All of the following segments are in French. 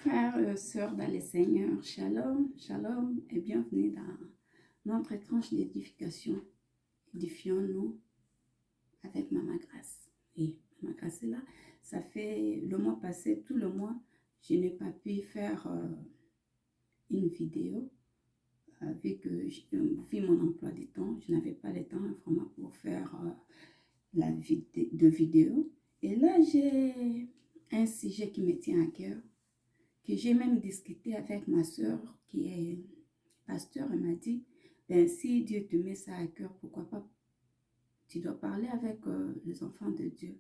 Frères et sœurs dans les Seigneurs, shalom, shalom et bienvenue dans notre tranche d'édification. Édifions-nous avec Maman Grâce. Et Maman Grâce est là. Ça fait le mois passé, tout le mois, je n'ai pas pu faire une vidéo vu mon emploi du temps. Je n'avais pas le temps vraiment pour faire de vidéo. Et là, j'ai un sujet qui me tient à cœur, que j'ai même discuté avec ma soeur qui est pasteur. Elle m'a dit, ben, si Dieu te met ça à cœur, pourquoi pas, tu dois parler avec les enfants de Dieu,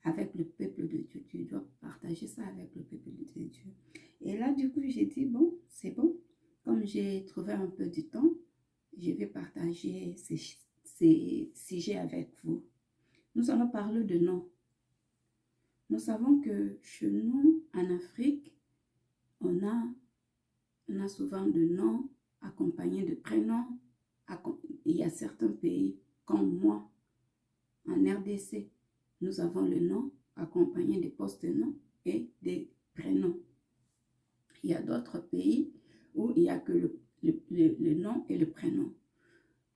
avec le peuple de Dieu. Tu dois partager ça avec le peuple de Dieu. Et là, du coup, j'ai dit, bon, c'est bon. Comme j'ai trouvé un peu du temps, je vais partager ces sujets avec vous. Nous allons parler de noms. Nous savons que chez nous, en Afrique, on a souvent de noms accompagnés de prénoms. Il y a certains pays, comme moi, en RDC, nous avons le nom accompagné des post-noms et des prénoms. Il y a d'autres pays où il n'y a que le nom et le prénom.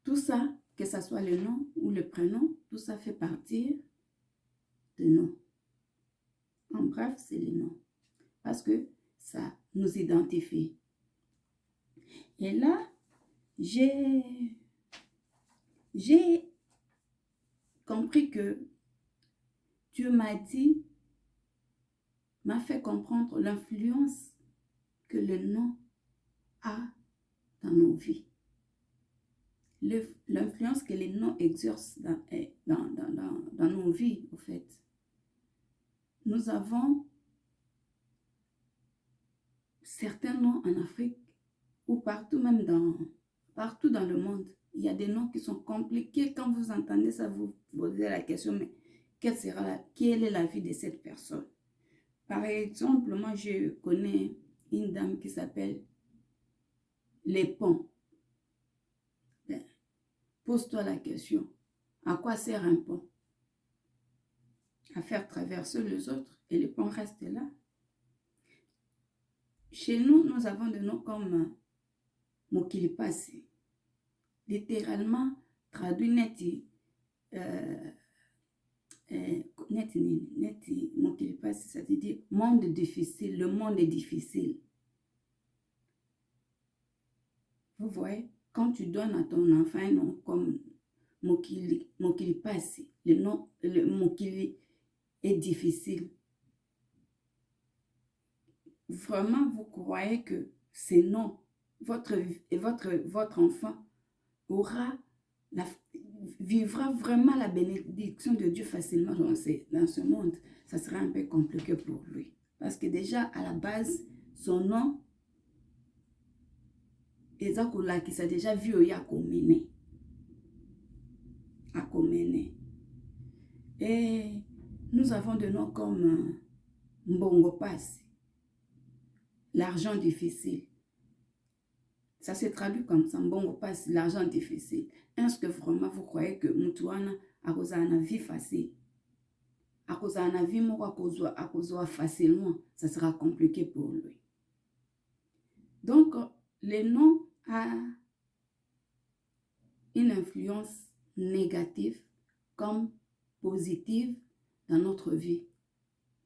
Tout ça, que ce soit le nom ou le prénom, tout ça fait partie de noms. En bref, c'est le nom. Parce que ça nous identifie. Et là, j'ai compris que Dieu m'a fait comprendre l'influence que le nom a dans nos vies. L'influence que les noms exercent dans nos vies, au fait. Nous avons certains noms en Afrique ou partout, même partout dans le monde. Il y a des noms qui sont compliqués. Quand vous entendez ça, vous posez la question, mais quelle est la vie de cette personne? Par exemple, moi, je connais une dame qui s'appelle Les Ponts. Ben, pose-toi la question, à quoi sert un pont? À faire traverser les autres et le pont reste là. Chez nous, nous avons des noms comme Mokilipasi. Littéralement, traduit neti, Mokilipasi, ça veut dire monde difficile, le monde est difficile. Vous voyez, quand tu donnes à ton enfant un nom comme Mokilipasi, le Mokili est difficile. Vraiment, vous croyez que ces noms, votre enfant vivra vraiment la bénédiction de Dieu facilement dans ce monde. Ça sera un peu compliqué pour lui. Parce que déjà, à la base, son nom, Ezakola qui s'est déjà vu à Komene. Et nous avons des noms comme Mbongo Pasi, l'argent difficile. Ça se traduit comme ça, Mbongo Pasi, l'argent difficile. Est-ce que vraiment vous croyez que Moutouana a causé une vie facile? A causé une vie facilement, ça sera compliqué pour lui. Donc, le nom a une influence négative comme positive dans notre vie.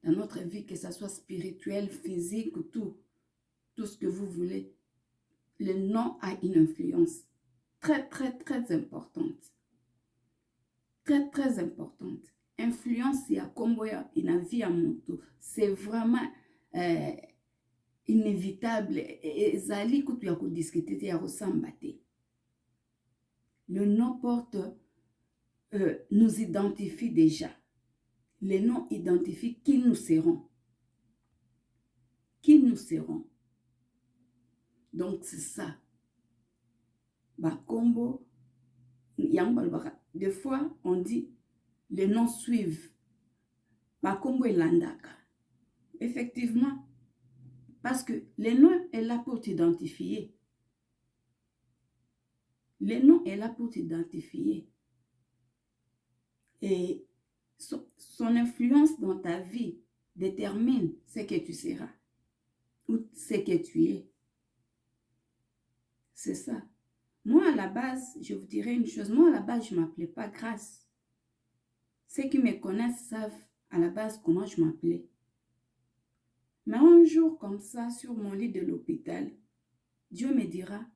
Dans notre vie, que ce soit spirituelle, physique, tout ce que vous voulez. Le nom a une influence très, très, très importante. Très, très importante. Influence ya kombo ya ina vie ya moto. C'est vraiment inévitable. Ezali kutu ya kodiscuter ya kosamba te. Le nom porte, nous identifie déjà. Les noms identifient qui nous serons. Qui nous serons. Donc c'est ça. Bakombo, des fois on dit les noms suivent. Bakombo et landaka. Effectivement, parce que les noms est là pour t'identifier. Le nom est là pour t'identifier. Et son influence dans ta vie détermine ce que tu seras. ou ce que tu es. C'est ça. Moi, à la base, je vous dirais une chose. Moi, à la base, je ne m'appelais pas Grâce. Ceux qui me connaissent savent à la base comment je m'appelais. Mais un jour, comme ça, sur mon lit de l'hôpital, Dieu me dira,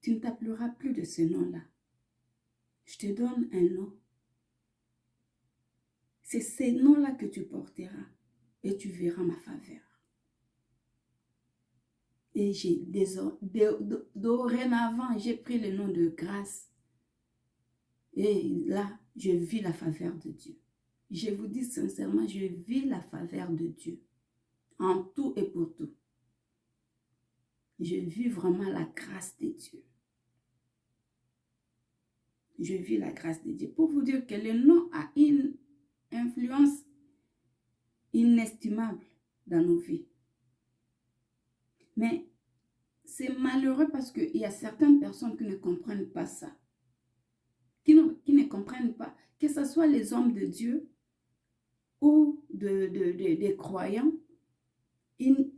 tu ne t'appelleras plus de ce nom-là. Je te donne un nom. C'est ce nom-là que tu porteras et tu verras ma faveur. Et dorénavant, j'ai pris le nom de Grâce. Et là, je vis la faveur de Dieu. Je vous dis sincèrement, je vis la faveur de Dieu. En tout et pour tout. Je vis vraiment la grâce de Dieu. Je vis la grâce de Dieu. Pour vous dire que le nom a une influence inestimable dans nos vies. Mais c'est malheureux parce qu'il y a certaines personnes qui ne comprennent pas ça. Qui ne comprennent pas, que ce soit les hommes de Dieu ou des croyants,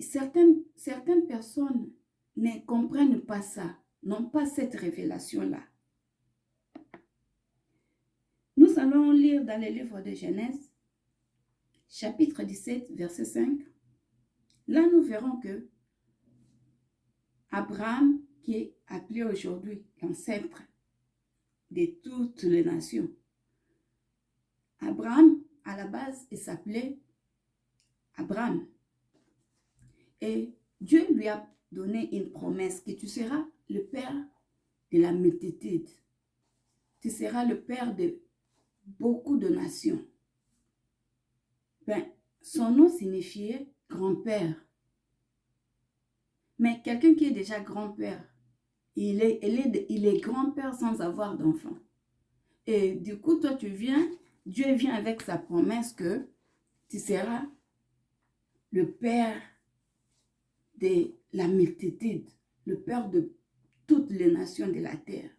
certaines personnes ne comprennent pas ça, n'ont pas cette révélation-là. Nous allons lire dans le livre de Genèse, chapitre 17, verset 5. Là, nous verrons que Abraham, qui est appelé aujourd'hui l'ancêtre de toutes les nations, Abraham, à la base, il s'appelait Abraham. Et Dieu lui a donné une promesse que tu seras le père de la multitude. Tu seras le père de beaucoup de nations. Ben, son nom signifiait grand-père. Mais quelqu'un qui est déjà grand-père, il est grand-père sans avoir d'enfant. Et du coup, toi, Dieu vient avec sa promesse que tu seras le père de la multitude, le père de toutes les nations de la terre.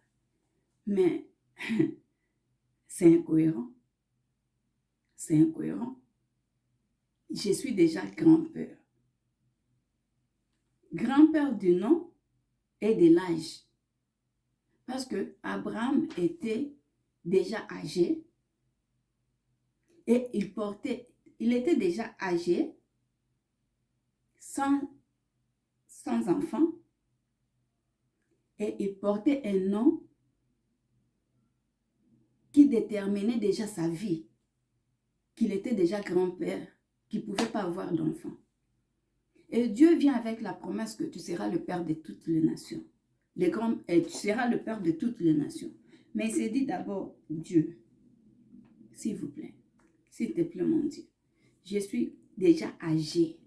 Mais c'est incohérent. C'est incohérent. Je suis déjà grand-père. Grand-père du nom et de l'âge. Parce que Abraham était déjà âgé et il était déjà âgé sans enfant et il portait un nom qui déterminait déjà sa vie, qu'il était déjà grand-père, qu'il ne pouvait pas avoir d'enfant. Et Dieu vient avec la promesse que tu seras le père de toutes les nations. Et tu seras le père de toutes les nations. Mais il s'est dit d'abord, Dieu, s'il vous plaît, s'il te plaît mon Dieu, je suis déjà âgé.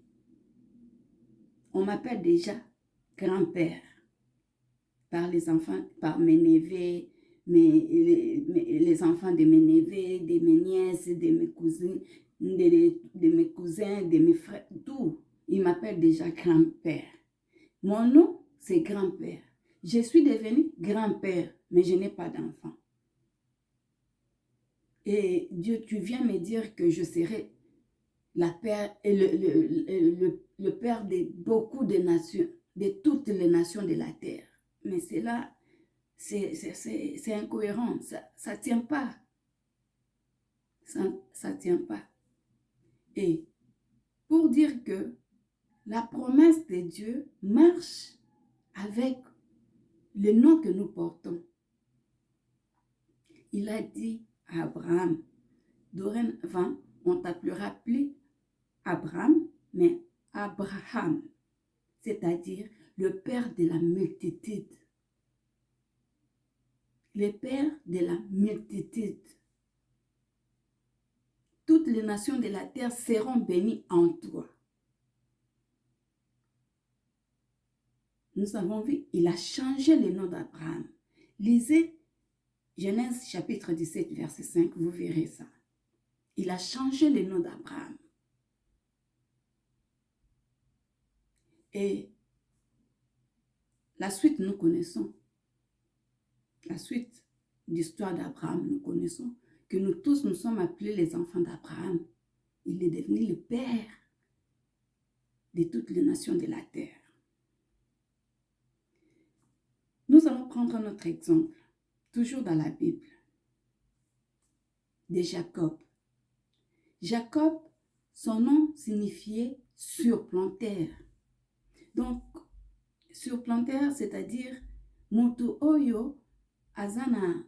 On m'appelle déjà grand-père par les enfants, par mes neveux, les enfants de mes neveux, de mes nièces, de mes cousines, de mes cousins, de mes frères, tout. Ils m'appellent déjà grand-père. Mon nom, c'est grand-père. Je suis devenu grand-père, mais je n'ai pas d'enfant. Et Dieu, tu viens me dire que je serai le père de beaucoup de nations, de toutes les nations de la terre. Mais c'est là, c'est incohérent, ça ne tient pas. Ça ne tient pas. Et pour dire que la promesse de Dieu marche avec le nom que nous portons. Il a dit à Abraham, dorénavant, on ne t'appellera plus Abraham, mais Abraham, c'est-à-dire le père de la multitude. Le père de la multitude. Toutes les nations de la terre seront bénies en toi. Nous avons vu, il a changé le nom d'Abraham. Lisez Genèse chapitre 17, verset 5, vous verrez ça. Il a changé le nom d'Abraham. Et la suite, nous connaissons. La suite d'histoire d'Abraham, nous connaissons que nous tous, nous sommes appelés les enfants d'Abraham. Il est devenu le père de toutes les nations de la terre. Nous allons prendre notre exemple, toujours dans la Bible, de Jacob. Jacob, son nom signifiait surplanteur. Donc, surplanteur, c'est-à-dire mutu oyo azana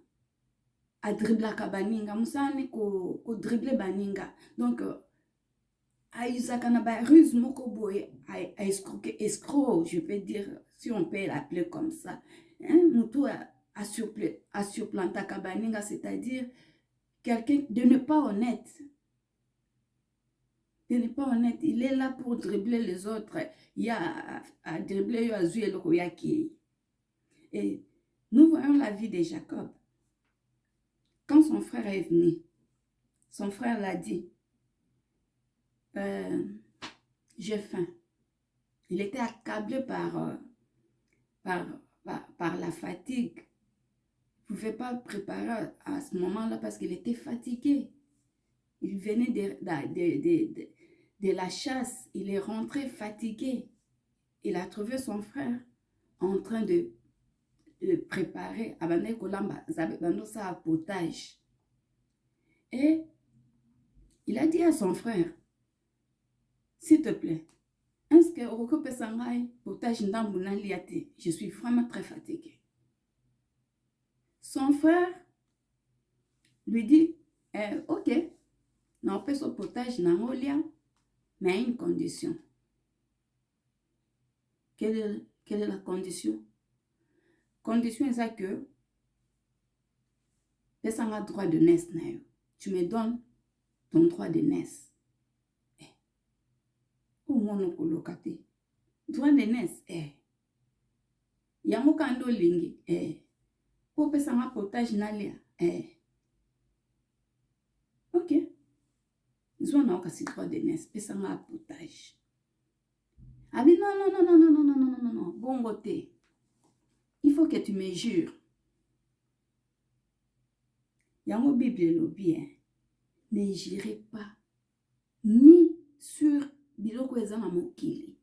a driblaka baninga, musane ko dribble baninga. Donc, a usaka na ba ruse moko boye, a escroc, je peux dire, si on peut l'appeler comme ça. Hein? Mutu a surplantaka baninga, c'est-à-dire quelqu'un de ne pas honnête. Il n'est pas honnête. Il est là pour dribbler les autres. Il y a à dribbler Yoazu et Lokoyaki. Et nous voyons la vie de Jacob. Quand son frère est venu, son frère l'a dit, j'ai faim. Il était accablé par la fatigue. Il ne pouvait pas préparer à ce moment-là parce qu'il était fatigué. Il venait de la chasse. Il est rentré fatigué. Il a trouvé son frère en train de préparer un potage. Et il a dit à son frère, s'il te plaît, est-ce que potage je suis vraiment très fatigué. Son frère lui dit, ok, on peut ce potage mais à une condition. Quelle est la condition? Condition est ça que droit de naissance. Tu me donnes ton droit de naissance. Au moins, droit de naissance. Yango kando lingi. Pour pesanga potage nalia. Ok. Nous avons aussi droit de naissance. Pesanga potage. Ah mais non. Bon côté. Il faut que tu me jures. Yango Bible lo bien. Ne jurez pas ni sur biloko ezana mokili,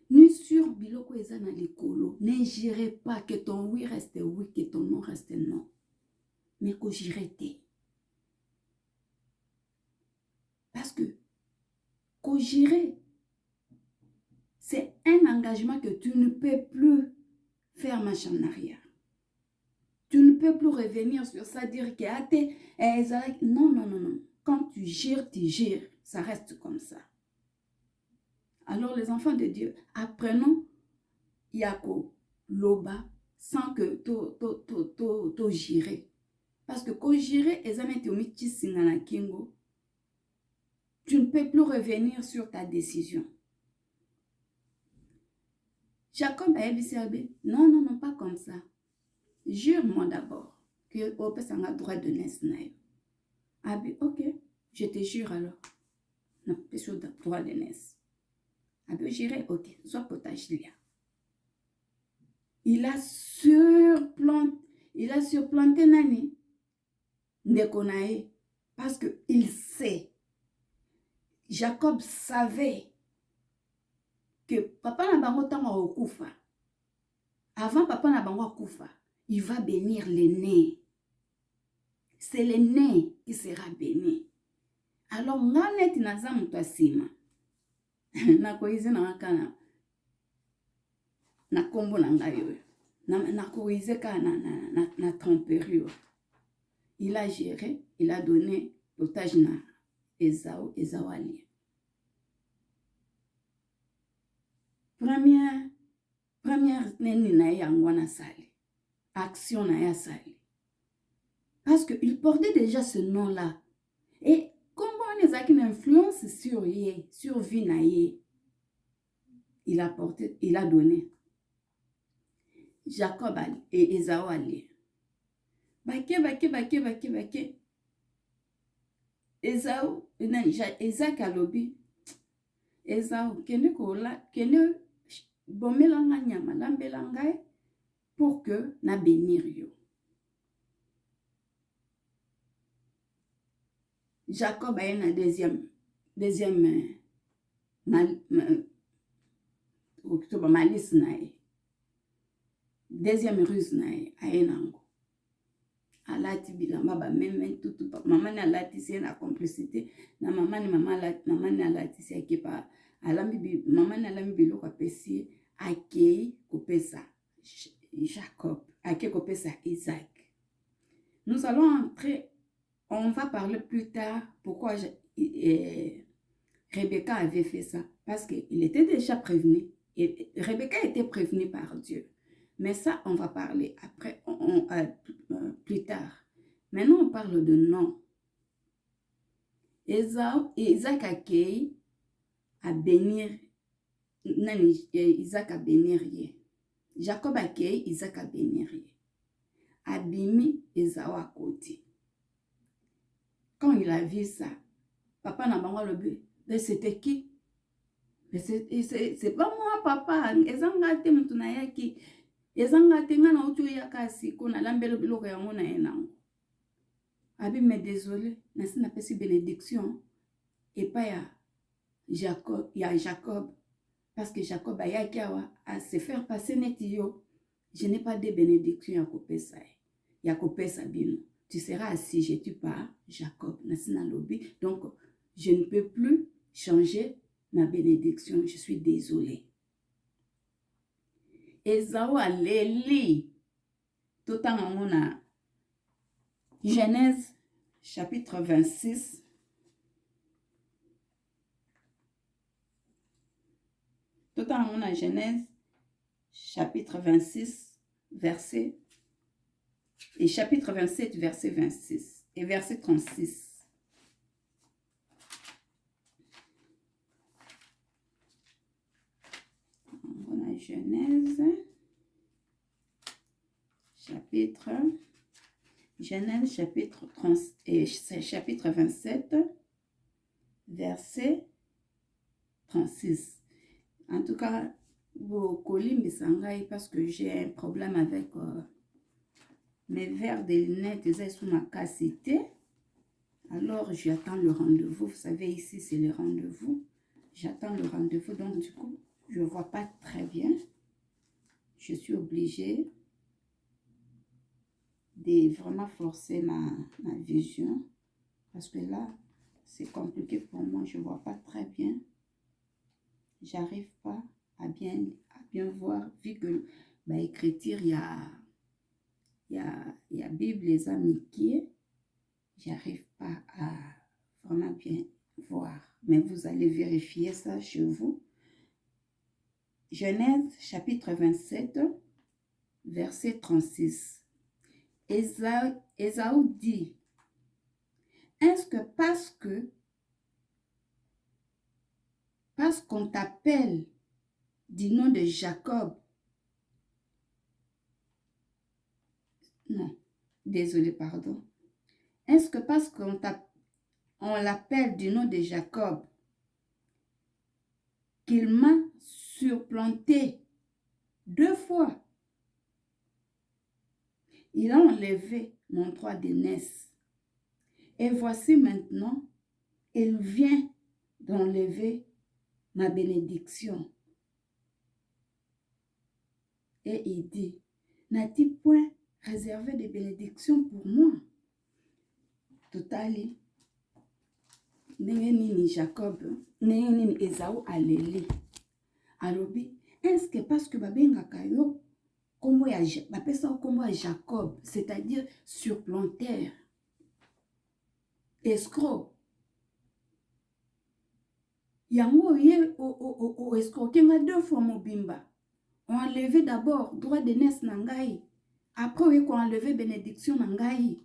ni sur biloko ezana likolo. Ne jurez pas que ton oui reste oui, que ton non reste non. Mais que jurez. Parce que jurer, c'est un engagement que tu ne peux plus faire marche en arrière. Tu ne peux plus revenir sur ça, dire que non. Quand tu gires, ça reste comme ça. Alors les enfants de Dieu, apprenons Yako Loba sans que to girer. Parce que quand girer, tu ne peux plus revenir sur ta décision. Jacob a dit, non, pas comme ça. Jure-moi d'abord que Ope a droit de naissance. Ah bien, ok, je te jure alors. Non, pas sur le droit de naissance. Ah bien, j'irai, ok, soit potage là. Il a surplanté Nani. Ndekonae. Parce qu'il sait. Jacob savait que papa n'a pas autant au Koufa. Avant papa n'a pas au Koufa, il va bénir l'aîné. C'est l'aîné qui sera béni. Alors, nganet naza mutu asima. Nakoize na wakana. Na kombo na ngayo. Nakoize ka na tromperie. Il a géré, il a donné l'otage na Esau ali. Première neni na yangwana sali. Action na ya sali. Parce qu'il portait déjà ce nom-là. Et comment on a une influence sur vie na ye. Il a donné. Jacob et Esau ali. Bake. Esau, Isaac alobi. Esau, kene bomelanga nyama lambelanga pour que na bénir yo. Jacob a une deuxième okitoba malice na ye. Deuxième ruse na ye, aye nango. Alati bilamba ba meme tutu maman na alati si na complicité na maman na alati si akepa alambi maman na alambi biloko apesi akei kopesa Jacob, akei kopesa Isaac. Nous allons entrer, on va parler plus tard pourquoi Rebecca avait fait ça, parce qu'il était déjà prévenu. Et Rebecca était prévenue par Dieu. Mais ça, on va parler après, plus tard. Maintenant, on parle de nom. Isaac accueille à bénir. Isaac a bénir. Jacob accueille Isaac a bénir. Abimi Esau à côté. Quand il a vu ça, papa n'a pas le but. Mais c'était qui? Mais c'est pas moi, papa. Ezangate mutunayaki. Ezangate ngana utu yakasi kuna lambelo biloko ya mona enango. Abi mais désolé, nasi na pesi bénédiction et pas Jacob, Jacob parce que Jacob a yakawa à se faire passer netio. Je n'ai pas de bénédiction à kopesa. Ya kopesa bino. Tu seras assujetti par Jacob, nasi na lobi. Donc je ne peux plus changer ma bénédiction, je suis désolée. Esau a leli. Tout en a Genèse chapitre 26. Tout en a Genèse chapitre 26 verset et chapitre 27 verset 26 et verset 36. Genèse, chapitre 27, verset 36. En tout cas, vous collez mes sangaï parce que j'ai un problème avec mes verres de lunettes, ils sont ma cassette. Alors, j'attends le rendez-vous. Vous savez, ici, c'est le rendez-vous. J'attends le rendez-vous, donc du coup, je ne vois pas très bien. Je suis obligée de vraiment forcer ma vision. Parce que là, c'est compliqué pour moi. Je ne vois pas très bien. J'arrive pas à bien voir. Vu que l'écriture, il y a Bible, les amitiés. J'arrive pas à vraiment bien voir. Mais vous allez vérifier ça chez vous. Genèse chapitre 27, verset 36. Ésaü dit, est-ce que parce qu'on t'appelle du nom de Jacob, non, désolé, pardon. Est-ce que parce qu'on l'appelle du nom de Jacob, qu'il m'a surplanté 2 fois? Il a enlevé mon droit d'aînesse. Et voici maintenant, il vient d'enlever ma bénédiction. Et il dit, n'a-t-il point réservé des bénédictions pour moi? Totali. Nini Jacob, nini Esau aleli. Alobi, est-ce que parce que babengaka yo kombo ya bapesa kombo ya Jacob, c'est-à-dire surplanteur, escroc. Yango ye o escroquenga 2 fois mobimba. On a enlevé d'abord droit d'aînesse na ngai. Après on a enlevé bénédiction na ngai.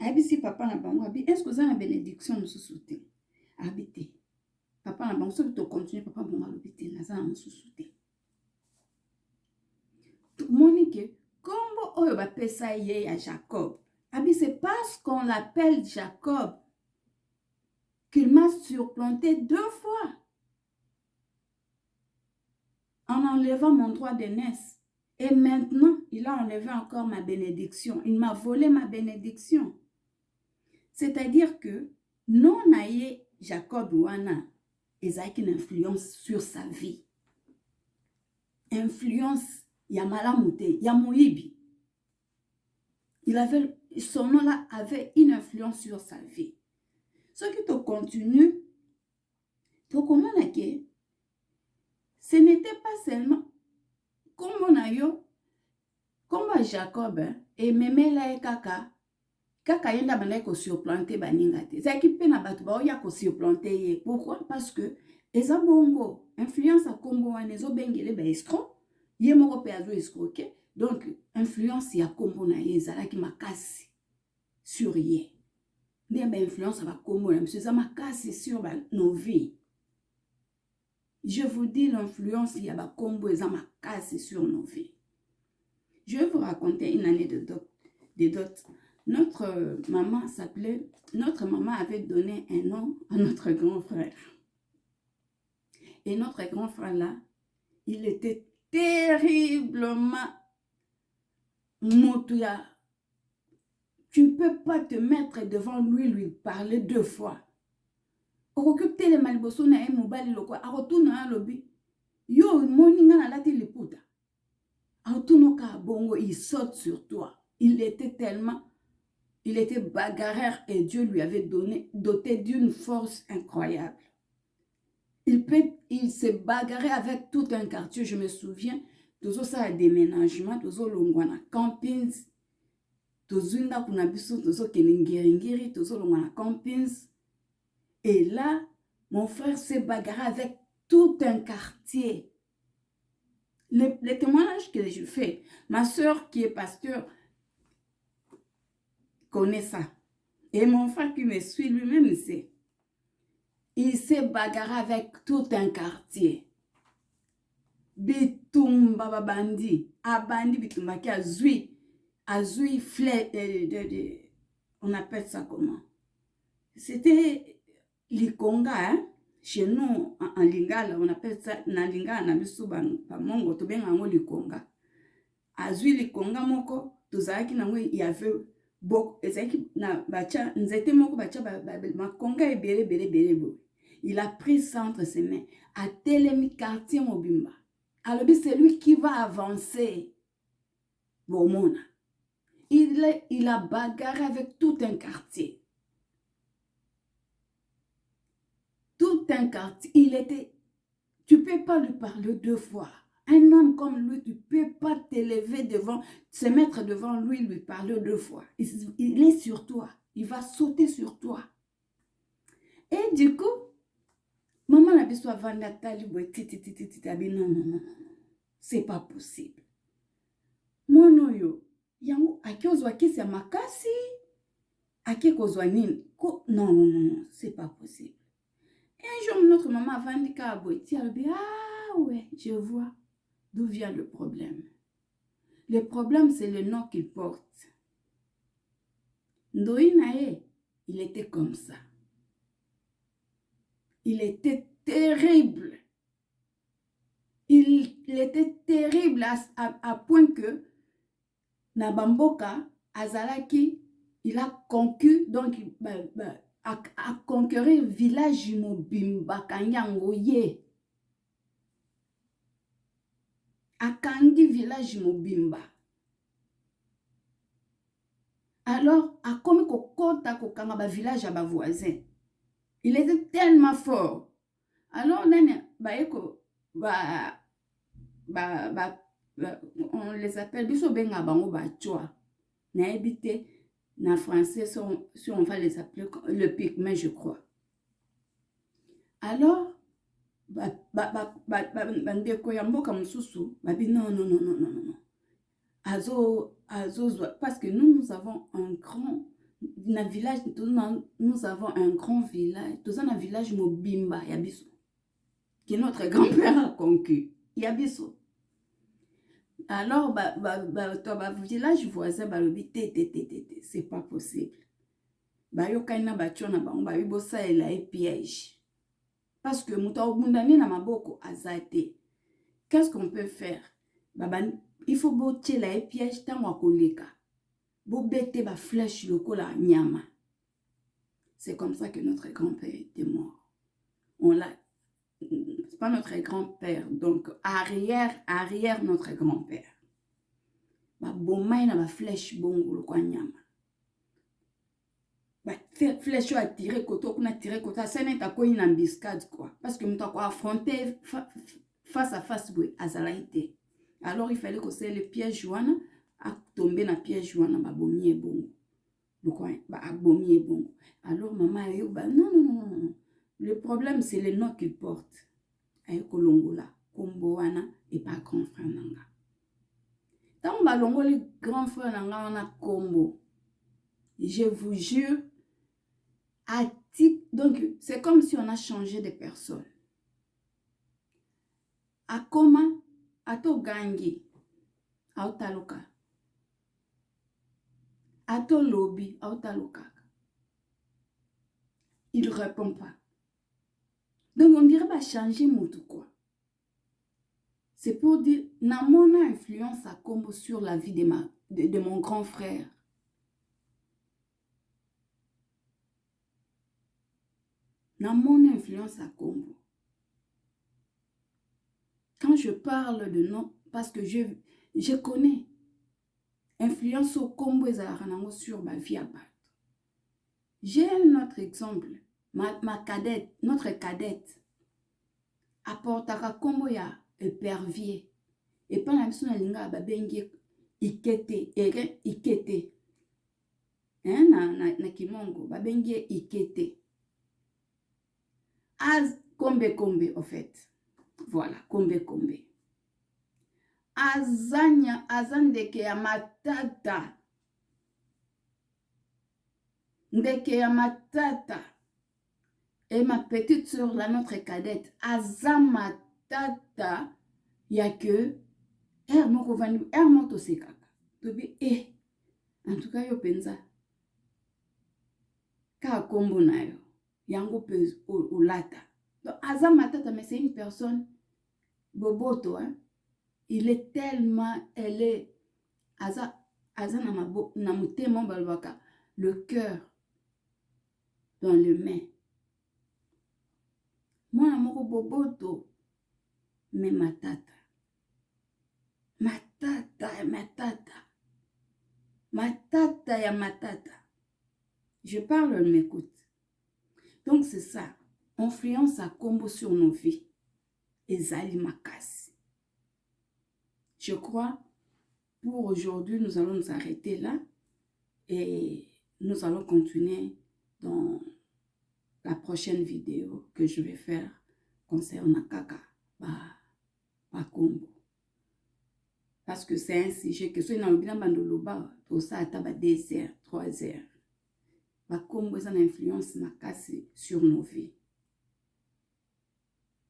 Abisi papa na bango abi, est-ce que vous avez une bénédiction sous-souté? Habité. Papa na bango, si tu continues, papa bon habité, na za sous-souté. Monique, kombo oyo bapesa ye ya Jacob. Abi, c'est parce qu'on l'appelle Jacob qu'il m'a surplanté 2 fois. En enlevant mon droit d'aînesse. Et maintenant, il a enlevé encore ma bénédiction. Il m'a volé ma bénédiction. C'est-à-dire que non na ye Jacob wana ezalaki une influence sur sa vie. Influence ya malamu te, ya moyibi. Son nom là avait une influence sur sa vie. Ce qui te continue, tu comprends que ce n'était pas seulement comme on a yo, comme Jacob, et même là kaka yenda bana ko surplanter baninga te. Ça qui pe na batu ba oya ko surplanter ye. Pourquoi? Parce que eza bongo influence a kombo wana ezo bengele ba escroc, ye moko pe azo escroquer. Donc influence ya kombo na ye ezalaki makasi sur ye. Nde ba influence ba kombo na monsieur za makasi sur nos vies. Je vous dis l'influence ya ba kombo eza makasi sur nos vies. Je vais vous raconter une année de dot. Notre maman avait donné un nom à notre grand frère. Et notre grand frère là, il était terriblement motouya. Tu ne peux pas te mettre devant lui parler 2 fois. Occupe les maliboso na e mobile loko, arotuna lobi. Yo moninga na lati liputa. Arotuna bongo, il saute sur toi. Il était bagarreur et Dieu lui avait doté d'une force incroyable. Il se bagarrait avec tout un quartier. Je me souviens, tous ça a déménagement, tous longwana campings, tous inda kunabiso, tous kelingiringiri, tous longwana campings. Et là, mon frère s'est bagarré avec tout un quartier. Les témoignages que je fais, ma soeur qui est pasteur connaît ça. Et mon frère qui me suit lui-même, il sait. Il s'est bagarré avec tout un quartier. Bitumba babandi. Abandi bitumba qui a zui flèche. On appelle ça comment? C'était Likonga, hein? Chez nous, en Lingala, on appelle ça, na Lingala, na bisuba, pa mongo, to benga ngo Likonga. Azui Likonga moko, tozaki na il y avait beaucoup, ezaki na bacha, nzete moko bacha, makonga ebele. Il a pris ça entre ses mains, à Telemi quartier Mobimba. Alors, c'est lui qui va avancer. Bon, il a bagarré avec tout un quartier. Tout un quartier. Tu ne peux pas lui parler 2 fois. Un homme comme lui, tu ne peux pas t'élever devant, se mettre devant lui parler 2 fois. Il est sur toi. Il va sauter sur toi. Et du coup, maman n'a besoin de vendre non. C'est pas possible. Mon yo, yango akiozwa kisi ya makasi, akikozwa nini? Non, c'est pas possible. Et un jour, notre maman a vendu Kaboiti, elle a dit, ah ouais, je vois d'où vient le problème. Le problème, c'est le nom qu'il porte. Ndoinae, il était comme ça. Il était terrible. Il était terrible à point que Nabamboka, Azalaki, il a conquis, donc a conquérir village Mobimba, Kanyango Ye. A Kangi village Mobimba. Alors, a comme Kokota Kokanga village à voisin. Il était tellement fort. Alors, on les appelle biso benga bango ba choa. Na habité na français si on va les appeler le pygmée, je crois. Alors ndeko ya mboka mususu babi non. Azo parce que nous avons un grand village, nous avons un grand village, nous avons un village Mobimba Yabiso que notre grand-père a conquis. Yabiso. Alors, village voisin, c'est pas possible. Yokaina bachona ba bibosa ela et piège. Parce que mutaobundani na maboko azate. Qu'est-ce qu'on peut faire? Il faut botter la et piège tant wa koleka. Bobete ba flèche lokola nyama. C'est comme ça que notre grand-père était mort. On l'a... C'est pas notre grand-père, donc arrière notre grand-père. Ba bomai na ba flèche bongo lo kwa nyama. Ba flèche a tiré koto kuna tiré koto ça n'est pas quoi une embuscade quoi parce que muta quoi affronter face à face boy azalaité. Alors il fallait que c'est le piège wana a tomber na piège wana ba bomi e bongo. Le quoi ba bomi e bongo. Alors maman a eu ba non. Le problème c'est le nom qu'il porte. Ayo kolongola kombo wana et pas grand frère nanga. Tant balongo les grands frères nanga wana kombo. Je vous jure, donc c'est comme si on a changé de personne. A comment, à to gangi, à otaloka, à to lobby, à otaloka. Il ne répond pas. Donc on dirait pas changer tout quoi. C'est pour dire, n'a mon influence à combo sur la vie de mon grand frère. Dans mon influence à Combo. Quand je parle de nom, parce que je connais, influence au Combo et sur ma vie à battre. J'ai un autre exemple, ma cadette, notre cadette, apporte à Combo ya épervier. Et pas la mission à l'inga babengi ikete, ikete. Na kimongo, babengi ikete. Kombe, en fait. Voilà, kombe. Azandeke ya matata. Ndeke ya matata. Et ma petite soeur, la notre cadette, azamatata. Ya que, moto sekaka. Tobi, en tout cas, yo penza. Ka kombo na yo. Yango pe au lata. Donc, Azam Matata, mais c'est une personne, Boboto, hein. Il est tellement, elle est, Azam Namutemo Balbaka, le cœur dans le main. Moi, amour Boboto, mais Matata. Matata ya Matata. Je parle, elle m'écoute. Donc, c'est ça. Influence à combo sur nos vies. Ezali makasi. Je crois, pour aujourd'hui, nous allons nous arrêter là. Et nous allons continuer dans la prochaine vidéo que je vais faire concernant Kaka, ba combo. Parce que c'est un sujet que soit dans le bilan bandoloba, tout ça à 2 heures, 3 heures. Ba combo, ça a une influence makasi sur nos vies.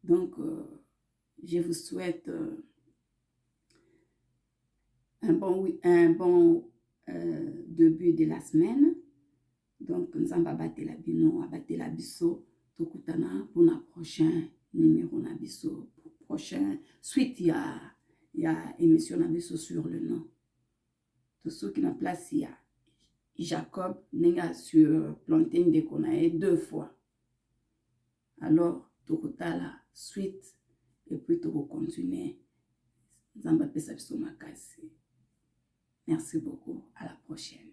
Donc, je vous souhaite un bon début de la semaine. Donc, nous allons battre la bino, abattre la biso, tokutana pour la prochaine numéro na biso, prochain suite il y a émission na biso sur le nom. Tout ce qui na place il y a Jacob nenga sur plantain de konae 2 fois. Alors, tokutala suite et puis tout continuer. Merci beaucoup. À la prochaine.